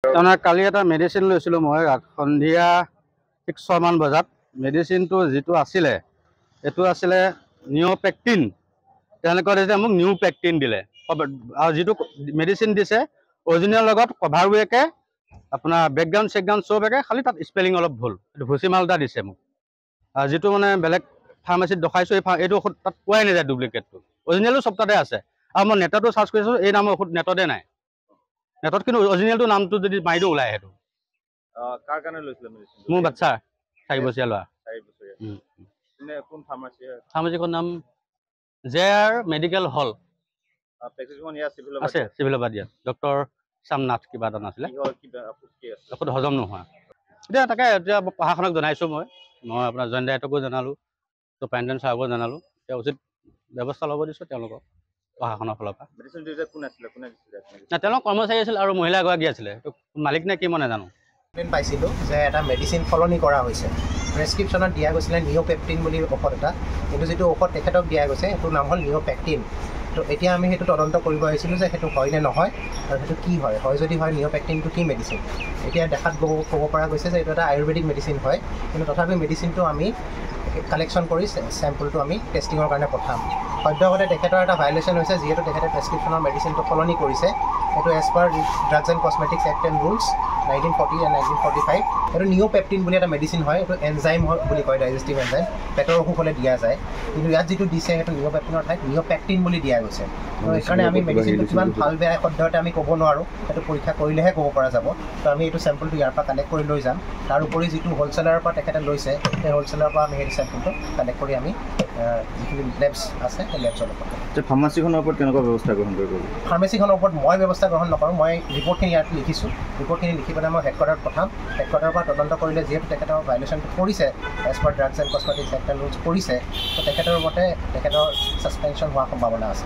তাৰমানে কালি এটা মেডিচিন লৈছিলোঁ মই সন্ধিয়া ঠিক 6 মান বজাত। মেডিচিনটো যিটো আছিলে এইটো আছিলে নিঅ'পেক্টিন। তেওঁলোকে দিছে মোক নিউপেক্টিন দিলে, আৰু যিটো মেডিচিন দিছে অৰিজিনেল লগত কভাৰৱেকে আপোনাৰ বেকগ্ৰাউণ্ড চব একে, খালি তাত স্পেলিং অলপ ভুল। এইটো ভুচিমাল এটা দিছে মোক, আৰু যিটো মানে বেলেগ ফাৰ্মাচীত দেখাইছোঁ এইটো ঔষধ তাত পোৱাই নাযায়, ডুপ্লিকেটটো। অৰিজিনেলো চব তাতে আছে, আৰু মই নেটতো চাৰ্চ কৰিছোঁ, এই নামৰ ঔষধ নেটতে নাই। নেটত কিন্তু অৰিজিনেলটো নামটো যদি মাৰি দিওঁ ওলাই সেইটো। কাৰ কাৰণে লৈছিলে মেডিচিন? মোৰ বাচ্চা 4 বছৰীয়া ল'ৰা। 4 বছৰীয়া। কোন ফাৰ্মাচী? ফাৰ্মাচীখনৰ নাম জেআৰ মেডিকেল হল প্ৰেছক্ৰিপশ্যন ইয়াত চিভিলৰ আছে, চিভিলৰ পৰা দিয়া ডক্টৰ চামনাথ কিবা এটা নাছিলে। ঔষধ হজম নোহোৱা। এতিয়া প্ৰশাসনক জনাইছোঁ মই আপোনাৰ জইন ডাইৰেক্টৰকো জনালোঁ, চুপাৰিনটেণ্ডেণ্ট ছাৰকো জনালোঁ। এতিয়া উচিত ব্যৱস্থা ল'ব দিছোঁ তেওঁলোকক প্ৰশাসনৰ ফালৰ পৰা। মেডিচিন দিওঁতে কোন আছিলে, কোনে দিছিলে? তেওঁলোক কৰ্মচাৰী আছিল আৰু মহিলা এগৰাকী আছিলে, মালিক নে কি মই নাজানো। পাইছিলোঁ যে এটা মেডিচিন সলনি কৰা হৈছে। প্ৰেছক্ৰিপশ্যনত দিয়া গৈছিলে নিঅ'পেক্টিন বুলি ঔষধ এটা, কিন্তু যিটো ঔষধ তেখেতক দিয়া গৈছে সেইটোৰ নাম হ'ল নিঅ'পেক্টিন। তো এতিয়া আমি সেইটো তদন্ত কৰিব আহিছিলোঁ যে সেইটো হয় নে নহয়, আৰু সেইটো কি হয়, যদি হয় নিঅ'পেক্টিনটো কি মেডিচিন। এতিয়া দেখাত ক'ব পৰা গৈছে যে এইটো এটা আয়ুৰ্বেদিক মেডিচিন হয়, কিন্তু তথাপি মেডিচিনটো আমি কালেকশ্যন কৰি চেম্পলটো আমি টেষ্টিঙৰ কাৰণে পঠাম। সদ্যহতে তেখেতৰ এটা ভায়লেশ্যন হৈছে, যিহেতু তেখেতে প্ৰেছক্ৰিপশ্যনৰ মেডিচিনটো সলনি কৰিছে। সেইটো as per drugs and cosmetics act and rules 1940 and 1945। এইটো নিঅ'পেক্টিন বুলি এটা মেডিচিন হয়, এইটো এনজাইম বুলি কয়, ডাইজেষ্টিভ এনজাইম, পেটৰ অসুখ হ'লে দিয়া যায়। কিন্তু ইয়াত যিটো দিছে সেইটো নিঅ'পেক্টিনৰ ঠাইত নিঅ'পেক্টিন বুলি দিয়া গৈছে। তো সেইকাৰণে আমি মেডিচিনটো কিমান ভাল বেয়া সদ্যহতে আমি ক'ব নোৱাৰোঁ, সেইটো পৰীক্ষা কৰিলেহে ক'ব পৰা যাব। তো আমি এইটো চেম্পলটো ইয়াৰ পৰা কালেক্ট কৰি লৈ যাম। তাৰ উপৰি যিটো হ'লচেলাৰৰ পৰা তেখেতে লৈছে, সেই হ'লচেলাৰৰ পৰা আমি সেই চেম্পলটো কালেক্ট কৰি আমি যিখিনি লেবছ আছে সেই লেবছৰ লগত। ফাৰ্মাচীখনৰ ওপৰত কেনেকুৱা ব্যৱস্থা গ্ৰহণ কৰিব? ফাৰ্মাচীখনৰ ওপৰত মই ব্যৱস্থা গ্ৰহণ নকৰোঁ, মই ৰিপৰ্টখিনি ইয়াত লিখিছোঁ। ৰিপৰ্টখিনি লিখি পেলাই মই হেডকোৱাৰ্টাৰত পঠাম। হেডকোৱাৰ্টাৰৰ পৰা তদন্ত কৰিলে যিহেতু তেখেতৰ ভায়লেশ্যনটো কৰিছে, as per drugs and cosmetics act and rules কৰিছে, তো তেখেতৰ মতে তেখেতৰ ছাছপেনশ্যন হোৱাৰ সম্ভাৱনা আছে।